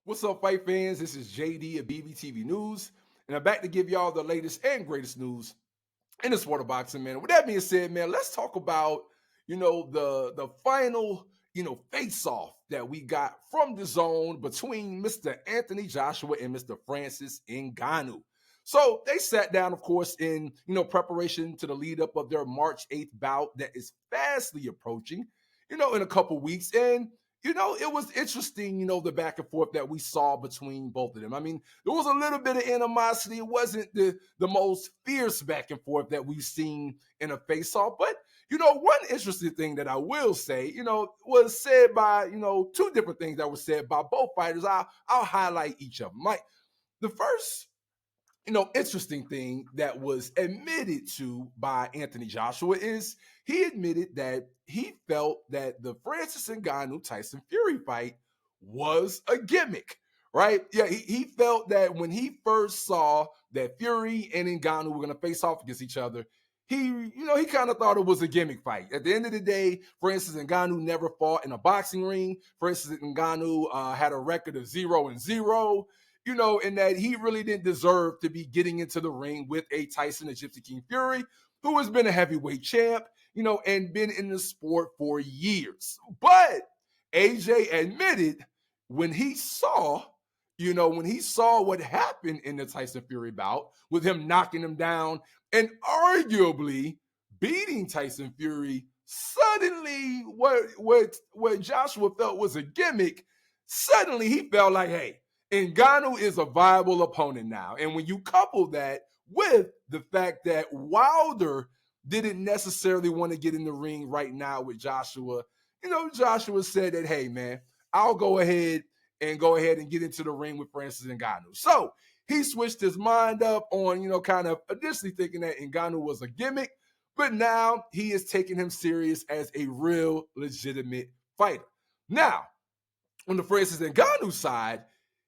What's up, fight fans? This is JD of Bvtvnews, and I'm back to give y'all the latest and greatest news in the sport of boxing, man. With that being said, man, let's talk about the final face off that we got from the zone between Mr. Anthony Joshua and Mr. Francis Ngannou. So they sat down, of course, in preparation to the lead up of their March 8th bout that is fastly approaching, in a couple weeks. And it was interesting, the back and forth that we saw between both of them. I mean, there was a little bit of animosity. It wasn't the most fierce back and forth that we've seen in a face-off. But, one interesting thing that I will say, was said by, two different things that were said by both fighters. I'll highlight each of them. Like, the first interesting thing that was admitted to by Anthony Joshua is he admitted that he felt that the Francis Ngannou Tyson Fury fight was a gimmick, right? Yeah, he felt that when he first saw that Fury and Ngannou were going to face off against each other, he kind of thought it was a gimmick fight. At the end of the day, Francis Ngannou never fought in a boxing ring. Francis Ngannou had a record of 0-0. In that he really didn't deserve to be getting into the ring with a Tyson, the Gypsy King Fury, who has been a heavyweight champ, and been in the sport for years. But AJ admitted when he saw what happened in the Tyson Fury bout with him knocking him down and arguably beating Tyson Fury, suddenly what Joshua felt was a gimmick, suddenly he felt like, hey, Ngannou is a viable opponent now. And when you couple that with the fact that Wilder didn't necessarily want to get in the ring right now with Joshua, Joshua said that, hey, man, I'll go ahead and get into the ring with Francis Ngannou. So he switched his mind up on, kind of initially thinking that Ngannou was a gimmick, but now he is taking him serious as a real legitimate fighter. Now, on the Francis Ngannou side,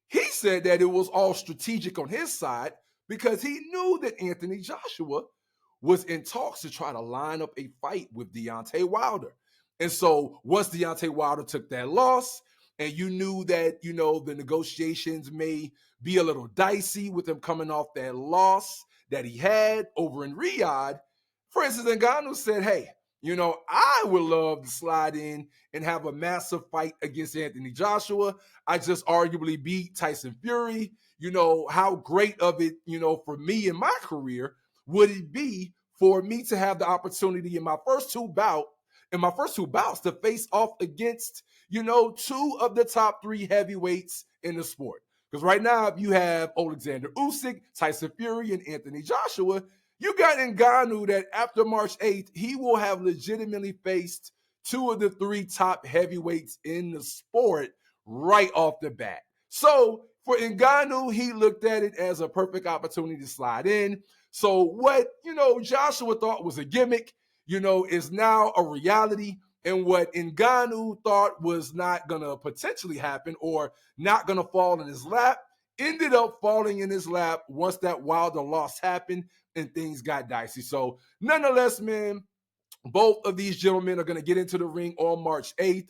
he said that it was all strategic on his side because he knew that Anthony Joshua was in talks to try to line up a fight with Deontay Wilder. And so once Deontay Wilder took that loss, and you knew that, the negotiations may be a little dicey with him coming off that loss that he had over in Riyadh, Francis Ngannou said, hey, I would love to slide in and have a massive fight against Anthony Joshua. I just arguably beat Tyson Fury. How great of it, for me in my career would it be for me to have the opportunity in my first two bouts to face off against, two of the top three heavyweights in the sport. Because right now, if you have Alexander Usyk, Tyson Fury, and Anthony Joshua, you got Ngannou that after March 8th, he will have legitimately faced two of the three top heavyweights in the sport right off the bat. So for Ngannou, he looked at it as a perfect opportunity to slide in. So what, Joshua thought was a gimmick, is now a reality. And what Ngannou thought was not going to potentially happen or not going to fall in his lap ended up falling in his lap once that Wilder loss happened and things got dicey. So nonetheless, man, both of these gentlemen are going to get into the ring on March 8th.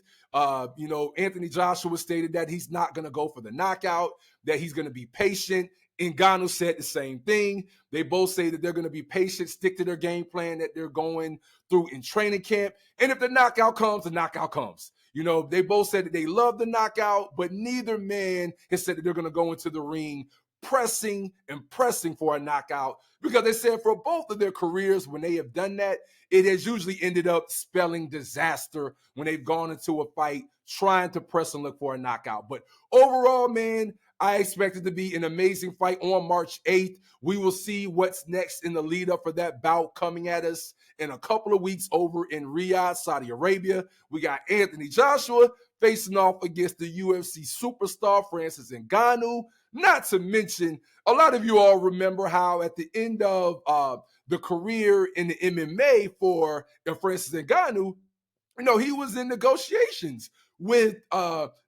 Anthony Joshua stated that he's not going to go for the knockout, that he's going to be patient. Ngannou said the same thing. They both say that they're going to be patient, stick to their game plan that they're going through in training camp. And if the knockout comes, the knockout comes. They both said that they love the knockout, but neither man has said that they're going to go into the ring pressing for a knockout, because they said for both of their careers, when they have done that, it has usually ended up spelling disaster when they've gone into a fight trying to press and look for a knockout. But overall, man, I expect it to be an amazing fight on March 8th. We will see what's next in the lead up for that bout coming at us in a couple of weeks over in Riyadh, Saudi Arabia. We got Anthony Joshua facing off against the UFC superstar Francis Ngannou. Not to mention, a lot of you all remember how at the end of the career in the MMA for Francis Ngannou, he was in negotiations with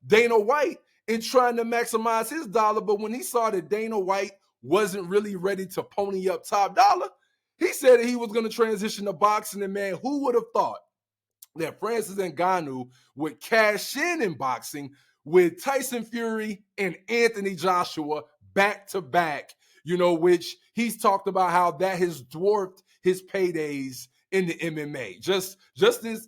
Dana White and trying to maximize his dollar. But when he saw that Dana White wasn't really ready to pony up top dollar, he said that he was going to transition to boxing. And man, who would have thought that Francis Ngannou would cash in boxing with Tyson Fury and Anthony Joshua back to back, which he's talked about how that has dwarfed his paydays in the MMA. Just this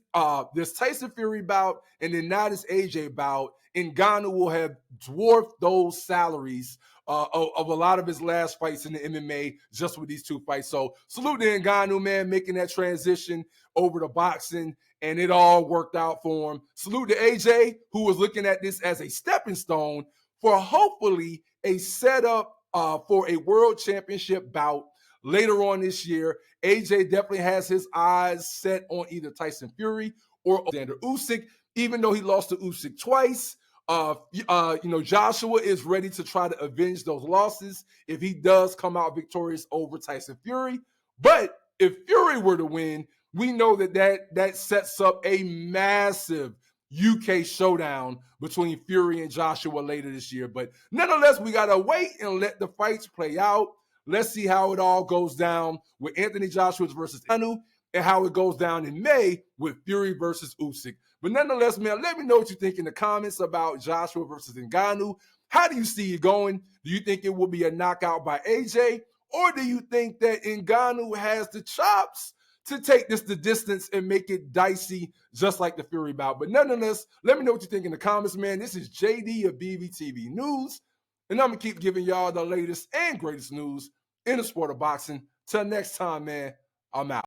Tyson Fury bout and then now this AJ bout, Ngannou will have dwarfed those salaries of a lot of his last fights in the MMA just with these two fights. So salute to Ngannou, man, making that transition over to boxing, and it all worked out for him. Salute to AJ, who was looking at this as a stepping stone for hopefully a setup for a world championship bout later on this year. AJ definitely has his eyes set on either Tyson Fury or Alexander Usyk, even though he lost to Usyk twice. Joshua is ready to try to avenge those losses if he does come out victorious over Tyson Fury. But if Fury were to win, we know that sets up a massive UK showdown between Fury and Joshua later this year. But nonetheless, we got to wait and let the fights play out. Let's see how it all goes down with Anthony Joshua versus Ngannou and how it goes down in May with Fury versus Usyk. But nonetheless, man, let me know what you think in the comments about Joshua versus Ngannou. How do you see it going? Do you think it will be a knockout by AJ? Or do you think that Ngannou has the chops to take this the distance and make it dicey just like the Fury bout? But nonetheless, let me know what you think in the comments, man. This is JD of BVTV News, and I'm going to keep giving y'all the latest and greatest news in the sport of boxing. Till next time, man, I'm out.